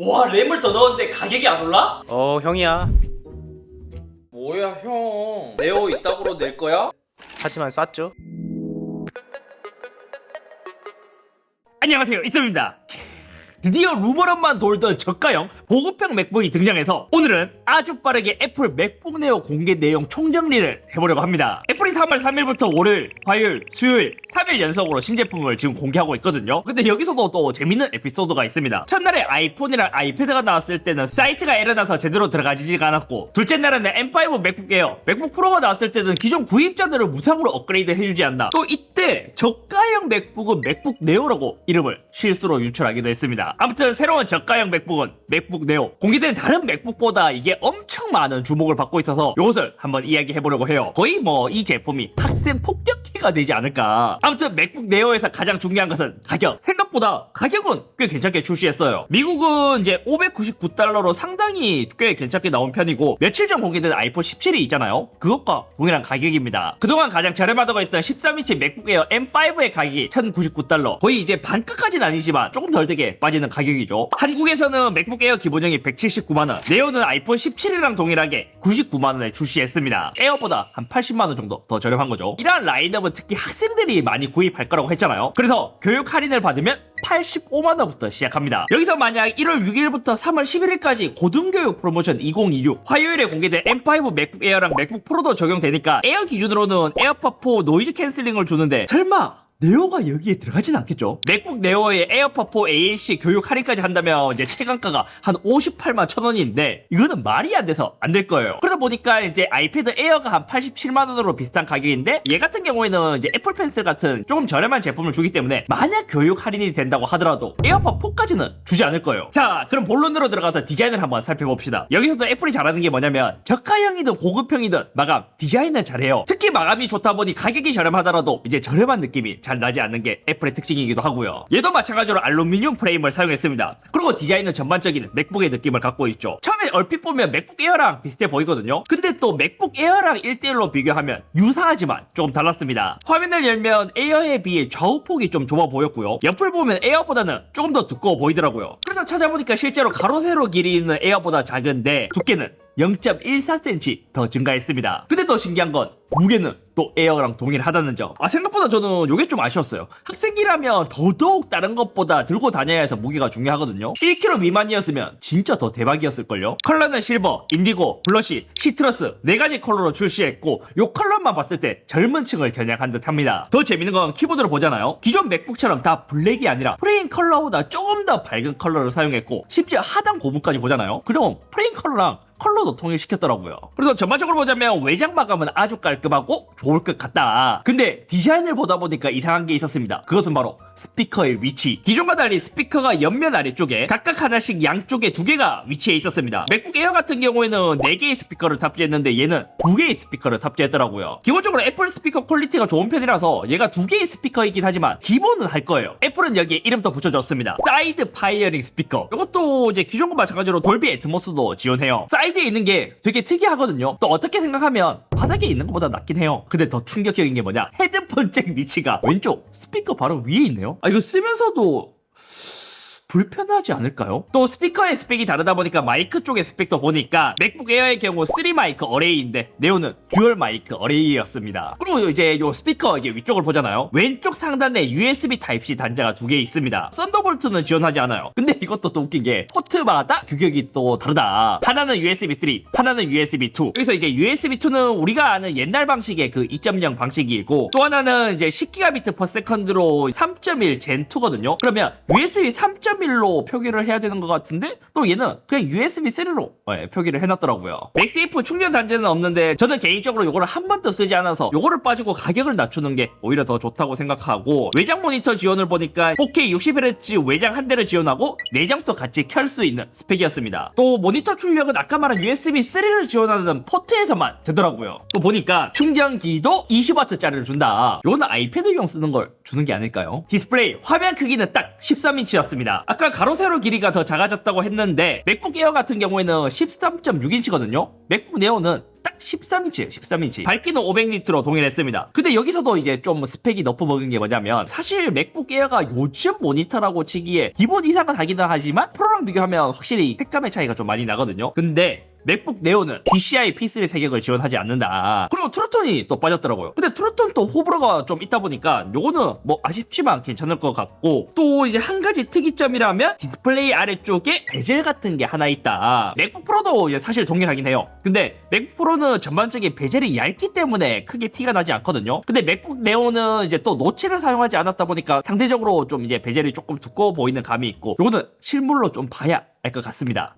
와, 램을 더 넣었는데 가격이 안 올라? 형이야. 뭐야 형, 네오 이따구로 낼 거야? 하지만 쌌죠. 안녕하세요, 있습니다. 드디어 루머런만 돌던 저가형 보급형 맥북이 등장해서 오늘은 아주 빠르게 애플 맥북 네오 공개 내용 총정리를 해보려고 합니다. 애플이 3월 3일부터 월요일, 화요일, 수요일 3일 연속으로 신제품을 지금 공개하고 있거든요. 근데 여기서도 또 재밌는 에피소드가 있습니다. 첫날에 아이폰이랑 아이패드가 나왔을 때는 사이트가 에러나서 제대로 들어가지지가 않았고, 둘째 날에는 M5 맥북 에어, 맥북 프로가 나왔을 때는 기존 구입자들을 무상으로 업그레이드 해주지 않나. 또 이때 저가형 맥북은 맥북 네오라고 이름을 실수로 유출하기도 했습니다. 아무튼 새로운 저가형 맥북은 맥북 네오. 공개된 다른 맥북보다 이게 엄청 많은 주목을 받고 있어서 이것을 한번 이야기해보려고 해요. 거의 뭐 이 제품이 학생 폭격기가 되지 않을까. 아무튼 맥북 네오에서 가장 중요한 것은 가격. 생각보다 가격은 꽤 괜찮게 출시했어요. 미국은 이제 $599로 상당히 꽤 괜찮게 나온 편이고, 며칠 전 공개된 아이폰 17이 있잖아요. 그것과 동일한 가격입니다. 그동안 가장 저렴하다고 했던 13인치 맥북 에어 M5의 가격이 $1,099. 거의 이제 반값까지는 아니지만 조금 덜 되게 빠지는 가격이죠. 한국에서는 맥북 에어 기본형이 179만원, 네오는 아이폰 17이랑 동일하게 99만원에 출시했습니다. 에어보다 한 80만원 정도 더 저렴한 거죠. 이러한 라인업은 특히 학생들이 많이 구입할 거라고 했잖아요. 그래서 교육 할인을 받으면 85만원부터 시작합니다. 여기서 만약 1월 6일부터 3월 11일까지 고등교육 프로모션 2026 화요일에 공개된 M5 맥북 에어랑 맥북 프로도 적용되니까 에어 기준으로는 에어팟4 노이즈 캔슬링을 주는데 설마 네오가 여기에 들어가진 않겠죠? 맥북 네오의 에어팟4 ANC 교육 할인까지 한다면 이제 체감가가 한 58만 1,000원인데 이거는 말이 안 돼서 안 될 거예요. 그러다 보니까 이제 아이패드 에어가 한 87만 원으로 비슷한 가격인데, 얘 같은 경우에는 이제 애플 펜슬 같은 조금 저렴한 제품을 주기 때문에 만약 교육 할인이 된다고 하더라도 에어팟4까지는 주지 않을 거예요. 자, 그럼 본론으로 들어가서 디자인을 한번 살펴봅시다. 여기서도 애플이 잘하는 게 뭐냐면 저가형이든 고급형이든 마감, 디자인을 잘해요. 특히 마감이 좋다 보니 가격이 저렴하더라도 이제 저렴한 느낌이 잘 나지 않는 게 애플의 특징이기도 하고요. 얘도 마찬가지로 알루미늄 프레임을 사용했습니다. 그리고 디자인은 전반적인 맥북의 느낌을 갖고 있죠. 처음에 얼핏 보면 맥북 에어랑 비슷해 보이거든요. 근데 또 맥북 에어랑 1대1로 비교하면 유사하지만 조금 달랐습니다. 화면을 열면 에어에 비해 좌우폭이 좀 좁아 보였고요. 옆을 보면 에어보다는 조금 더 두꺼워 보이더라고요. 그래서 찾아보니까 실제로 가로 세로 길이 있는 에어보다 작은데 두께는 0.14cm 더 증가했습니다. 근데 더 신기한 건 무게는 또 에어랑 동일하다는 점. 생각보다 저는 이게 좀 아쉬웠어요. 학생이라면 더더욱 다른 것보다 들고 다녀야 해서 무게가 중요하거든요. 1kg 미만이었으면 진짜 더 대박이었을걸요. 컬러는 실버, 인디고, 블러시, 시트러스 4가지 컬러로 출시했고, 요 컬러만 봤을 때 젊은 층을 겨냥한 듯 합니다. 더 재밌는 건 키보드를 보잖아요. 기존 맥북처럼 다 블랙이 아니라 프레임 컬러보다 조금 더 밝은 컬러를 사용했고, 심지어 하단 고무까지 보잖아요. 그럼 프레임 컬러랑 컬러도 통일시켰더라고요. 그래서 전반적으로 보자면 외장 마감은 아주 깔끔하고 좋을 것 같다. 근데 디자인을 보다 보니까 이상한 게 있었습니다. 그것은 바로 스피커의 위치. 기존과 달리 스피커가 옆면 아래쪽에 각각 하나씩 양쪽에 2개가 위치해 있었습니다. 맥북 에어 같은 경우에는 4개의 스피커를 탑재했는데 얘는 2개의 스피커를 탑재했더라고요. 기본적으로 애플 스피커 퀄리티가 좋은 편이라서 얘가 2개의 스피커이긴 하지만 기본은 할 거예요. 애플은 여기에 이름도 붙여줬습니다. 사이드 파이어링 스피커. 이것도 이제 기존과 마찬가지로 돌비 애트모스도 지원해요. 사이드에 있는 게 되게 특이하거든요. 또 어떻게 생각하면 바닥에 있는 것보다 낫긴 해요. 근데 더 충격적인 게 뭐냐, 헤드폰 잭 위치가 왼쪽 스피커 바로 위에 있네요. 이거 쓰면서도 불편하지 않을까요? 또 스피커의 스펙이 다르다 보니까 마이크 쪽의 스펙도 보니까 맥북 에어의 경우 3 마이크 어레이인데 네오는 듀얼 마이크 어레이였습니다. 그리고 이제 요 스피커 이제 위쪽을 보잖아요. 왼쪽 상단에 USB 타입C 단자가 2개 있습니다. 썬더볼트는 지원하지 않아요. 근데 이것도 또 웃긴 게 포트마다 규격이 또 다르다. 하나는 USB 3, 하나는 USB 2. 여기서 이제 USB 2는 우리가 아는 옛날 방식의 그 2.0 방식이고, 또 하나는 이제 10gb/s로 3.1 젠 2거든요. 그러면 USB 3.1로 표기를 해야 되는 것 같은데 또 얘는 그냥 USB 3로 표기를 해놨더라고요. 맥세이프 충전 단자는 없는데 저는 개인적으로 요거를 한 번도 쓰지 않아서 요거를 빠지고 가격을 낮추는 게 오히려 더 좋다고 생각하고, 외장 모니터 지원을 보니까 4K 60Hz 외장 한 대를 지원하고 내장도 같이 켤 수 있는 스펙이었습니다. 또 모니터 출력은 아까 말한 USB 3를 지원하는 포트에서만 되더라고요. 또 보니까 충전기도 20W짜리를 준다. 요거는 아이패드용 쓰는 걸 주는 게 아닐까요? 디스플레이 화면 크기는 딱 13인치였습니다. 아까 가로 세로 길이가 더 작아졌다고 했는데 맥북 에어 같은 경우에는 13.6인치거든요. 맥북 네오는 딱 딱 13인치예요. 13인치. 밝기는 500니트로 동일했습니다. 근데 여기서도 이제 좀 스펙이 너프 먹은 게 뭐냐면 사실 맥북 에어가 요즘 모니터라고 치기에 기본 이상은 하기는 하지만 프로랑 비교하면 확실히 색감의 차이가 좀 많이 나거든요. 근데 맥북 네오는 DCI P3 세격을 지원하지 않는다. 그리고 트루톤이 또 빠졌더라고요. 근데 트루톤 또 호불호가 좀 있다 보니까 요거는 뭐 아쉽지만 괜찮을 것 같고, 또 이제 한 가지 특이점이라면 디스플레이 아래쪽에 베젤 같은 게 하나 있다. 맥북 프로도 이제 사실 동일하긴 해요. 근데 맥북 프로는 전반적인 베젤이 얇기 때문에 크게 티가 나지 않거든요. 근데 맥북 네오는 이제 또 노치를 사용하지 않았다 보니까 상대적으로 좀 이제 베젤이 조금 두꺼워 보이는 감이 있고, 요거는 실물로 좀 봐야 알 것 같습니다.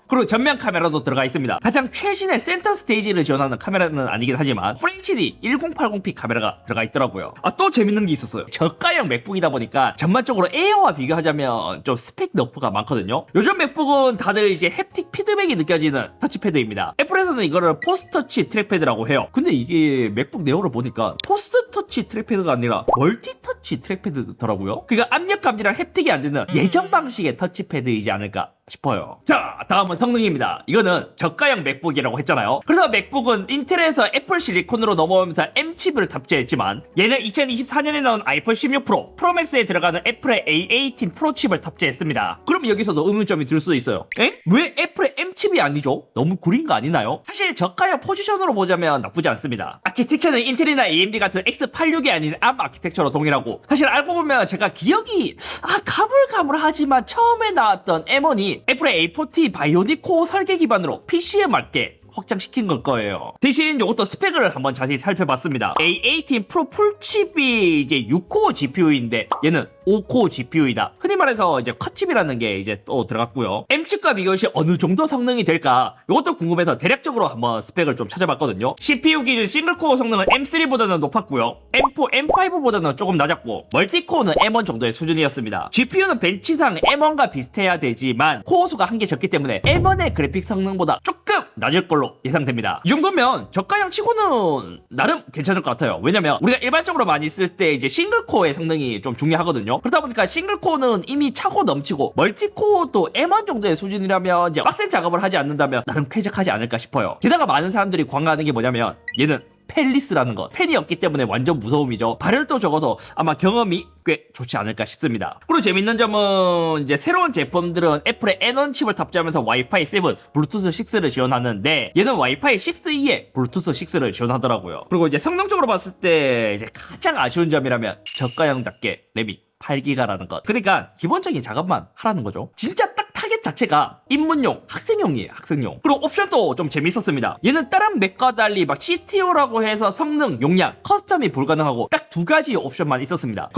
그리고 전면 카메라도 들어가 있습니다. 가장 최신의 센터 스테이지를 지원하는 카메라는 아니긴 하지만 FHD 1080p 카메라가 들어가 있더라고요. 또 재밌는 게 있었어요. 저가형 맥북이다 보니까 전반적으로 에어와 비교하자면 좀 스펙 너프가 많거든요. 요즘 맥북은 다들 이제 햅틱 피드백이 느껴지는 터치패드입니다. 애플에서는 이거를 포스터치 트랙패드라고 해요. 근데 이게 맥북 네오를 보니까 포스터치 트랙패드가 아니라 멀티터치 트랙패드더라고요. 그러니까 압력감지랑 햅틱이 안 되는 예전 방식의 터치패드이지 않을까 싶어요. 자, 다음은 성능입니다. 이거는 저가형 맥북이라고 했잖아요. 그래서 맥북은 인텔에서 애플 실리콘으로 넘어오면서 M칩을 탑재했지만 얘는 2024년에 나온 아이폰 16 프로, 프로맥스에 들어가는 애플의 A18 프로 칩을 탑재했습니다. 그럼 여기서도 의문점이 들 수도 있어요. 왜 애플의 M칩이 아니죠? 너무 구린 거 아니나요? 사실 저가형 포지션으로 보자면 나쁘지 않습니다. 아키텍처는 인텔이나 AMD 같은 X86이 아닌 ARM 아키텍처로 동일하고, 사실 알고 보면 제가 기억이 가물가물하지만 처음에 나왔던 M1이 애플의 A40 바이오닉 코어 설계 기반으로 PC에 맞게 확장시킨 걸 거예요. 대신 이것도 스펙을 한번 자세히 살펴봤습니다. A18 프로 풀칩이 이제 6코어 GPU인데 얘는 5코어 GPU이다. 흔히 말해서 이제 컷칩이라는 게 이제 또 들어갔고요. M칩과 비교 시 어느 정도 성능이 될까? 이것도 궁금해서 대략적으로 한번 스펙을 좀 찾아봤거든요. CPU 기준 싱글코어 성능은 M3보다는 높았고요. M4, M5보다는 조금 낮았고, 멀티코어는 M1 정도의 수준이었습니다. GPU는 벤치상 M1과 비슷해야 되지만 코어 수가 한 개 적기 때문에 M1의 그래픽 성능보다 조금 낮을 걸로 예상됩니다. 이 정도면 저가형 치고는 나름 괜찮을 것 같아요. 왜냐면 우리가 일반적으로 많이 쓸 때 이제 싱글코어의 성능이 좀 중요하거든요. 그러다 보니까 싱글코어는 이미 차고 넘치고, 멀티코어도 M1 정도의 수준이라면 이제 빡센 작업을 하지 않는다면 나름 쾌적하지 않을까 싶어요. 게다가 많은 사람들이 광고하는 게 뭐냐면 얘는 펠리스라는 것. 펜이 없기 때문에 완전 무서움이죠. 발열도 적어서 아마 경험이 꽤 좋지 않을까 싶습니다. 그리고 재밌는 점은 이제 새로운 제품들은 애플의 N1 칩을 탑재하면서 와이파이 7, 블루투스 6를 지원하는데 얘는 와이파이 6E에 블루투스 6를 지원하더라고요. 그리고 이제 성능적으로 봤을 때 이제 가장 아쉬운 점이라면 저가형답게 램이 8기가라는 것. 그러니까 기본적인 작업만 하라는 거죠. 진짜 딱 타겟 자체가 입문용, 학생용이에요. 학생용. 그리고 옵션도 좀 재밌었습니다. 얘는 다른 맥과 달리 막 CTO라고 해서 성능, 용량, 커스텀이 불가능하고 딱 두 가지 옵션만 있었습니다.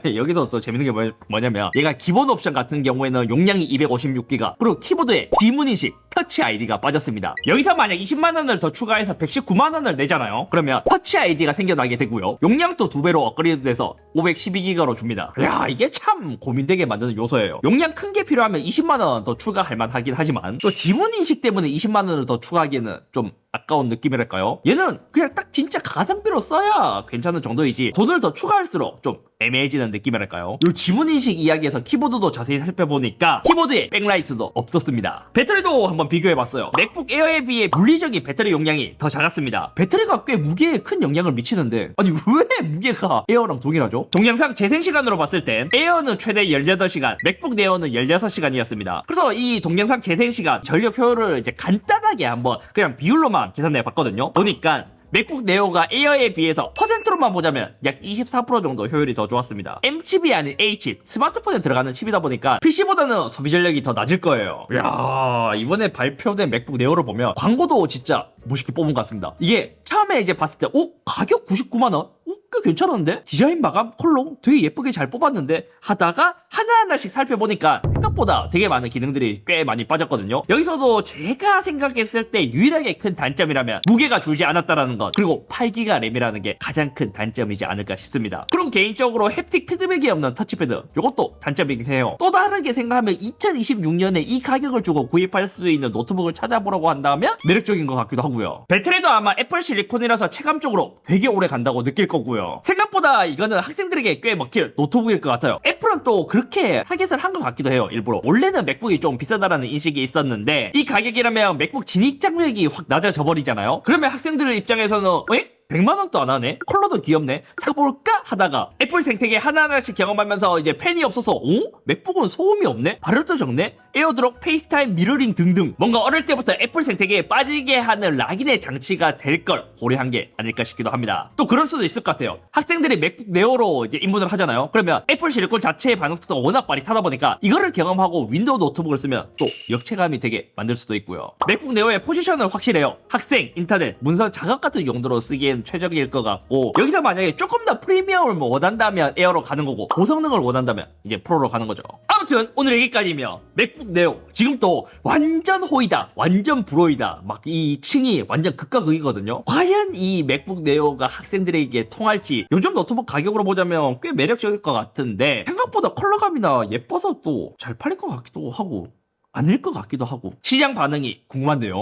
여기서 또 재밌는 게 뭐냐면 얘가 기본 옵션 같은 경우에는 용량이 256기가, 그리고 키보드에 지문인식, 터치 아이디가 빠졌습니다. 여기서 만약 20만원을 더 추가해서 119만원을 내잖아요. 그러면 터치 아이디가 생겨나게 되고요. 용량도 2배로 업그레이드 돼서 512기가로 줍니다. 야, 이게 참 고민되게 만드는 요소예요. 용량 큰 게 필요하면 20만원 더 추가할 만하긴 하지만 또 지문인식 때문에 20만원을 더 추가하기에는 좀 아까운 느낌이랄까요? 얘는 그냥 딱 진짜 가성비로 써야 괜찮은 정도이지 돈을 더 추가할수록 좀 애매해지는 느낌이랄까요? 요 지문인식 이야기에서 키보드도 자세히 살펴보니까 키보드에 백라이트도 없었습니다. 배터리도 한번 비교해봤어요. 맥북 에어에 비해 물리적인 배터리 용량이 더 작았습니다. 배터리가 꽤 무게에 큰 영향을 미치는데 아니 왜 무게가 에어랑 동일하죠? 동영상 재생시간으로 봤을 땐 에어는 최대 18시간, 맥북 네오는 16시간이었습니다. 그래서 이 동영상 재생시간, 전력 효율을 이제 간단하게 한번 그냥 비율로만 계산해봤거든요. 보니까 맥북 네오가 에어에 비해서 퍼센트로만 보자면 약 24% 정도 효율이 더 좋았습니다. M칩이 아닌 A칩, 스마트폰에 들어가는 칩이다 보니까 PC보다는 소비 전력이 더 낮을 거예요. 이야, 이번에 발표된 맥북 네오를 보면 광고도 진짜 멋있게 뽑은 것 같습니다. 이게 처음에 이제 봤을 때 가격 99만원? 꽤 괜찮은데? 디자인 마감 컬러 되게 예쁘게 잘 뽑았는데 하다가 하나하나씩 살펴보니까 생각보다 되게 많은 기능들이 꽤 많이 빠졌거든요. 여기서도 제가 생각했을 때 유일하게 큰 단점이라면 무게가 줄지 않았다라는 것, 그리고 8기가 램이라는 게 가장 큰 단점이지 않을까 싶습니다. 그럼 개인적으로 햅틱 피드백이 없는 터치패드, 이것도 단점이긴 해요. 또 다르게 생각하면 2026년에 이 가격을 주고 구입할 수 있는 노트북을 찾아보라고 한다면 매력적인 것 같기도 하고요. 배터리도 아마 애플 실리콘이라서 체감적으로 되게 오래 간다고 느낄 거고요. 있고요. 생각보다 이거는 학생들에게 꽤 먹힐 노트북일 것 같아요. 애플은 또 그렇게 타겟을 한 것 같기도 해요. 일부러. 원래는 맥북이 좀 비싸다라는 인식이 있었는데 이 가격이라면 맥북 진입 장벽이 확 낮아져 버리잖아요. 그러면 학생들 입장에서는 100만원도 안 하네? 컬러도 귀엽네? 사볼까? 하다가 애플 생태계 하나하나씩 경험하면서 이제 팬이 없어서 맥북은 소음이 없네? 발열도 적네? 에어드롭, 페이스타임, 미러링 등등 뭔가 어릴 때부터 애플 생태계에 빠지게 하는 락인의 장치가 될 걸 고려한 게 아닐까 싶기도 합니다. 또 그럴 수도 있을 것 같아요. 학생들이 맥북 네오로 이제 입문을 하잖아요. 그러면 애플 시리콘 자체의 반응 속도가 워낙 빠릿하다 보니까 이거를 경험하고 윈도우 노트북을 쓰면 또 역체감이 되게 만들 수도 있고요. 맥북 네오의 포지션은 확실해요. 학생, 인터넷, 문서 작업 같은 용도로 쓰기엔 최적일 것 같고 여기서 만약에 조금 더 프리미엄을 원한다면 에어로 가는 거고 고성능을 원한다면 이제 프로로 가는 거죠. 아무튼 오늘 여기까지며 맥북 네오 지금 또 완전 호이다 완전 불호이다 막 이 층이 완전 극과 극이거든요. 과연 이 맥북 네오가 학생들에게 통할지 요즘 노트북 가격으로 보자면 꽤 매력적일 것 같은데 생각보다 컬러감이나 예뻐서 또 잘 팔릴 것 같기도 하고 아닐 것 같기도 하고 시장 반응이 궁금한데요.